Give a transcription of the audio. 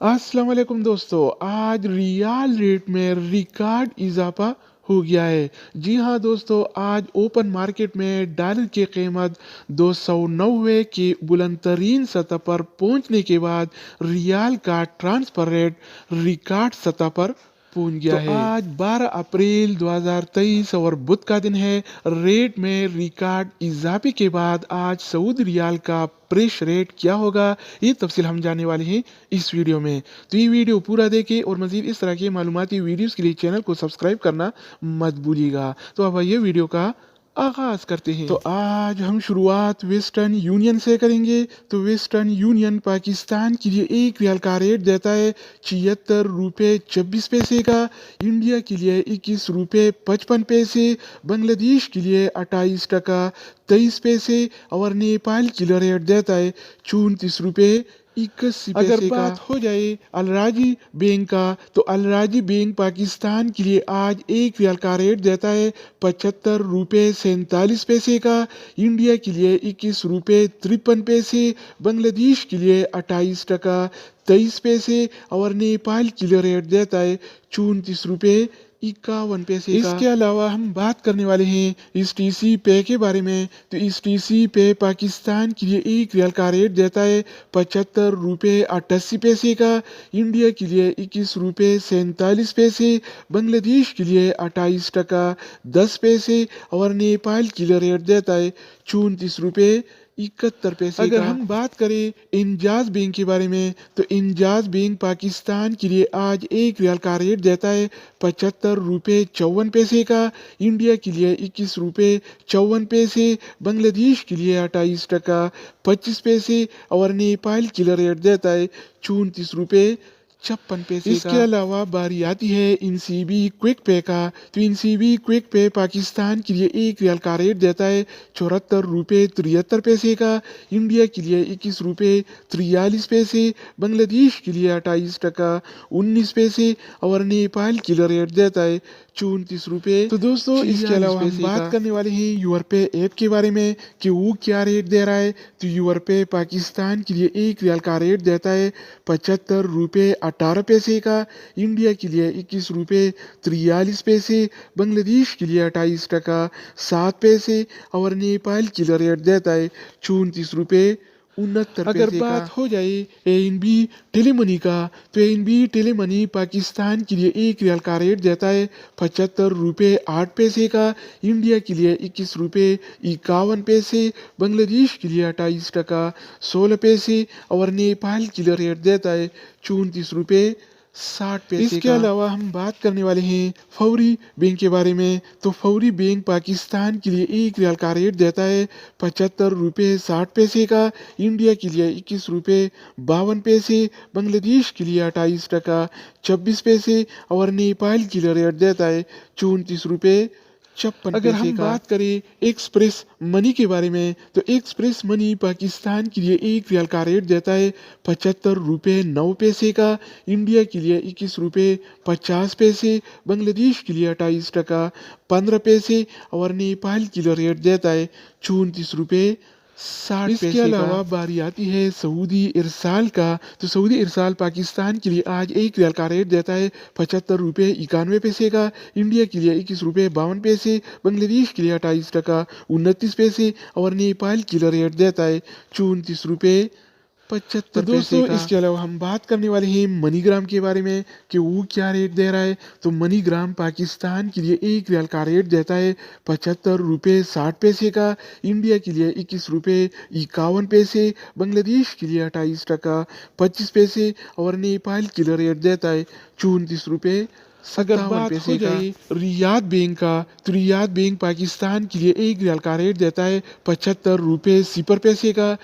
अस्सलाम वालेकुम दोस्तों, आज रियाल रेट में रिकॉर्ड इजाफा हो गया है। जी हाँ दोस्तों, आज ओपन मार्केट में डॉलर की कीमत 290 की बुलंद तरीन सतह पर पहुंचने के बाद रियाल का ट्रांसफर रेट रिकॉर्ड सतह पर पहुंच गया है। आज 12 अप्रैल 2023 और बुध का दिन है। रेट में रिकॉर्ड इजाफे के बाद आज सऊदी रियाल का प्रेस रेट क्या होगा, ये तफसील हम जानने वाले हैं इस वीडियो में। तो ये वीडियो पूरा देखें और मजीद इस तरह के मालूमाती वीडियोस के लिए चैनल को सब्सक्राइब करना मत भूलिएगा। तो अब ये वीडियो का आगाज करते हैं। तो आज हम शुरुआत वेस्टर्न यूनियन से करेंगे। तो वेस्टर्न यूनियन पाकिस्तान के लिए एक रियाल का रेट देता है 76 रुपये 26 पैसे का, इंडिया के लिए 21 रुपये 55 पैसे, बांग्लादेश के लिए 28 टका 23 पैसे और नेपाल के लिए रेट देता है 34 रुपये 81 पैसे। अगर बात हो जाए अलराजी बैंक का, तो अलराजी बैंक पाकिस्तान के लिए आज एक रियाल का रेट देता है 75 रुपये 47 पैसे का, इंडिया के लिए 21 रुपये 53 पैसे, बांग्लादेश के लिए 28 टका 23 पैसे और नेपाल के लिए रेट देता है 34 रुपये 51 पैसे का। इसके अलावा हम बात करने वाले हैं इस टीसी पे के बारे में। तो इस टीसी पे पाकिस्तान के लिए एक रियाल का रेट देता है 75 रुपये 88 पैसे का, इंडिया के लिए 21 रुपये 47 पैसे, बांग्लादेश के लिए 28 टका 10 पैसे और नेपाल के लिए रेट देता है 34 रुपये 71 पैसे। अगर हम बात करें इंजाज बैंक के बारे में, तो इंजाज बैंक पाकिस्तान के लिए आज एक रियाल का रेट देता है 75 रुपये 54 पैसे का, इंडिया के लिए 21 रुपये 54 पैसे, बांग्लादेश के लिए 28 टका 25 पैसे और नेपाल के लिए रेट देता है 34 रुपये 56 पैसे। इसके अलावा बारी आती है इनसीबी क्विक पे का। तो इनसीबी क्विक पे पाकिस्तान के लिए एक रियाल का रेट देता है 74 रुपये 73 पैसे का, इंडिया के लिए 21 रुपये 43 पैसे, बांग्लादेश के लिए 28 टका 19 पैसे और नेपाल के लिए रेट देता है 34 रुपये। तो दोस्तों इसके अलावा हम बात करने वाले हैं यूरपे ऐप के बारे में कि वो क्या रेट दे रहा है। तो यूरपे पाकिस्तान के लिए एक रियाल का रेट देता है 75 रुपये 18 पैसे का, इंडिया के लिए 21 रुपये 43 पैसे, बांग्लादेश के लिए 28 टका 7 पैसे और नेपाल के लिए रेट देता है 34 रुपये 69 पैसे। अगर बात हो जाए एएनबी टेलीमनी का, तो एएनबी टेलीमनी पाकिस्तान के लिए एक रियाल का रेट देता है 75 रुपये 8 पैसे का, इंडिया के लिए 21 रुपये 51 पैसे, बांग्लादेश के लिए 28 टका 16 पैसे और नेपाल के लिए रेट देता है 34 रुपये 60 पैसे। इसके अलावा हम बात करने वाले हैं फौरी बैंक के बारे में। तो फौरी बैंक पाकिस्तान के लिए एक रियाल का रेट देता है 75 रुपये 60 पैसे का, इंडिया के लिए 21 रुपये 52 पैसे, बांग्लादेश के लिए 28 टका 26 पैसे और नेपाल के लिए रेट देता है 34 रुपये 56 पैसे। अगर हम बात करें एक्सप्रेस मनी के बारे में, तो एक्सप्रेस मनी पाकिस्तान के लिए एक रियाल का रेट देता है 75 रुपये 9 पैसे का, इंडिया के लिए 21 रुपये 50 पैसे, बांग्लादेश के लिए 28 टका 15 पैसे और नेपाल के लिए रेट देता है 34 रुपये 60 पैसे। इसके अलावा बारी आती है सऊदी इरसाल का। तो सऊदी इरसाल पाकिस्तान के लिए आज एक रियाल का रेट देता है 75 रुपये 91 पैसे का, इंडिया के लिए 21 रुपये 52 पैसे, बांग्लादेश के लिए 28 टका 29 पैसे और नेपाल के लिए रेट देता है 34 रुपये 75 पैसे का। इसके अलावा हम बात करने वाले हैं मनीग्राम के बारे में कि वो क्या रेट दे रहा है। तो मनीग्राम पाकिस्तान के लिए एक रियाल का रेट देता है 75 रुपये 60 पैसे का, इंडिया के लिए 21 रुपये 51 पैसे, बांग्लादेश के लिए 28 टका 25 पैसे और नेपाल के लिए रेट देता है 34 रुपये 57 पैसे का। रियाद बैंक का, तो रियाद बैंक पाकिस्तान के लिए एक रियाल का रेट देता है 75 रुपये 0 पैसे का,